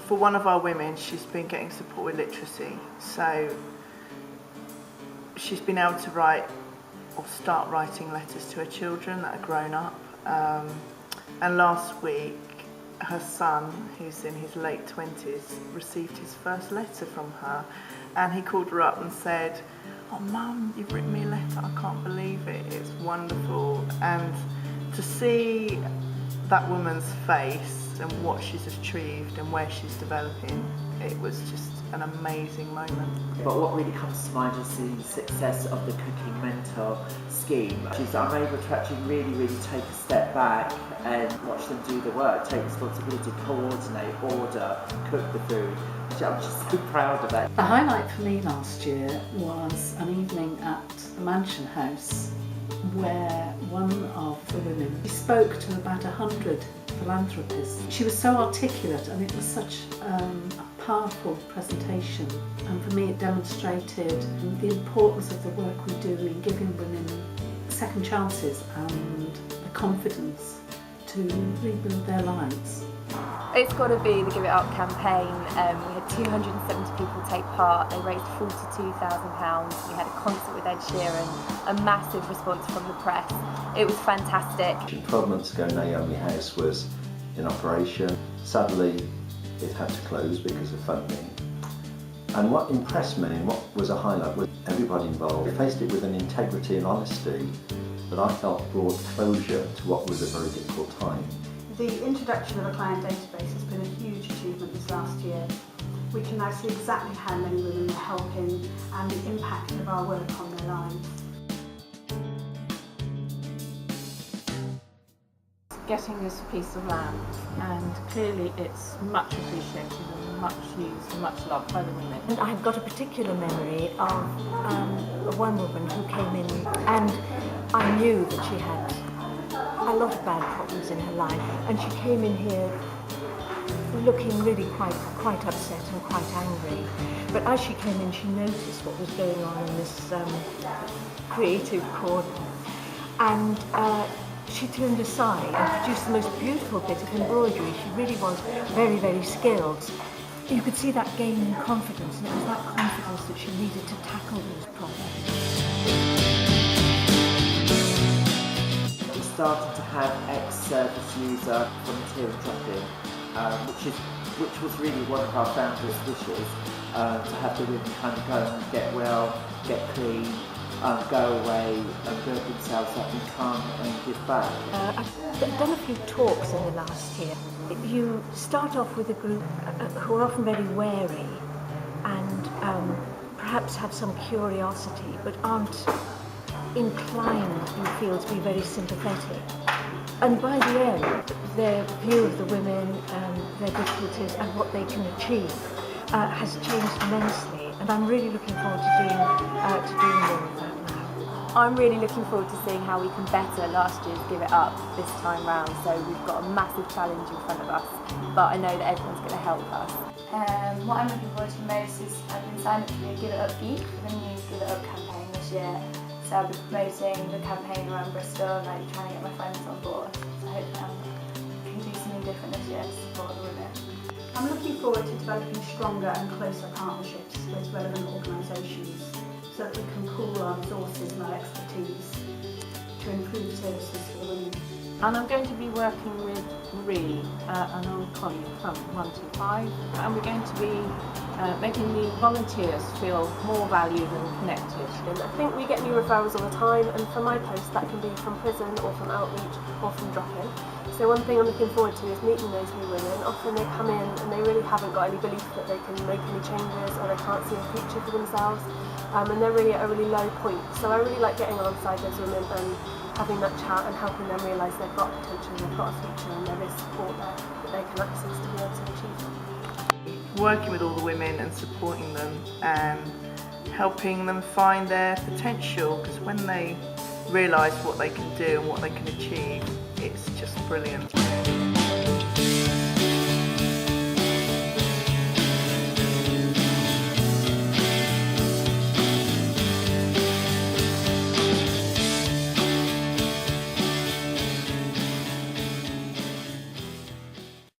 For one of our women, she's been getting support with literacy, so she's been able to write or start writing letters to her children that are grown up. And last week, her son, who's in his late 20s, received his first letter from her, and he called her up and said, "Oh Mum, you've written me a letter, I can't believe it, it's wonderful." And to see that woman's face and what she's achieved and where she's developing, it was just an amazing moment. But what really comes to mind is the success of the cooking mentor scheme. I'm able to actually really take a step back and watch them do the work, take responsibility, coordinate, order, cook the food. I'm just so proud of that. The highlight for me last year was an evening at the Mansion House where one of the women spoke to about 100 philanthropists. She was so articulate and it was such a powerful presentation, and for me it demonstrated the importance of the work we do in giving women second chances and the confidence to rebuild their lives. It's got to be the Give It Up campaign. We had 270 people take part. They raised £42,000. We had a concert with Ed Sheeran, a massive response from the press. It was fantastic. 12 months ago, Naomi House was in operation. Sadly, it had to close because of funding. And what impressed me and what was a highlight was everybody involved faced it with an integrity and honesty that I felt brought closure to what was a very difficult time. The introduction of a client database has been a huge achievement this last year. We can now see exactly how many women we're helping and the impact of our work on their lives. Getting this piece of land, and clearly it's much appreciated and much used and much loved by the women. And I've got a particular memory of one woman who came in, and I knew that she had a lot of bad problems in her life, and she came in here looking really quite upset and quite angry. But as she came in, she noticed what was going on in this creative corner, and she turned aside and produced the most beautiful bit of embroidery. She really was very skilled. You could see that gain in confidence, and it was that confidence that she needed to tackle those problems. Started to have ex-service user volunteer drop-in, which was really one of our founders' wishes, to have the women kind of go and get well, get clean, go away and build themselves up and come and give back. I've done a few talks in the last year. You start off with a group who are often very wary and perhaps have some curiosity but aren't inclined, you feel, to be very sympathetic. And by the end, their view of the women, their difficulties and what they can achieve has changed immensely, and I'm really looking forward to doing more of that now. I'm really looking forward to seeing how we can better last year's Give It Up this time round. So we've got a massive challenge in front of us, but I know that everyone's going to help us. What I'm looking forward to most is I've been signed up to be a Give It Up Geek for the new Give It Up campaign this year. So I'll be promoting the campaign around Bristol and trying to get my friends on board. So hopefully I can do something different this year to support the women. I'm looking forward to developing stronger and closer partnerships with relevant organisations so that we can pool our resources and our expertise to improve services for the women. And I'm going to be working with Marie, an old colleague from 125, and we're going to be making the volunteers feel more valued and connected. I think we get new referrals all the time, and for my post that can be from prison or from outreach or from drop-in. So one thing I'm looking forward to is meeting those new women. Often they come in and they really haven't got any belief that they can make any changes or they can't see a future for themselves, and they're really at a really low point. So I really like getting alongside those women and having that chat and helping them realise they've got potential, they've got a future, and there is support there that they can access to be able to achieve. Working with all the women and supporting them and helping them find their potential, because when they realise what they can do and what they can achieve, it's just brilliant.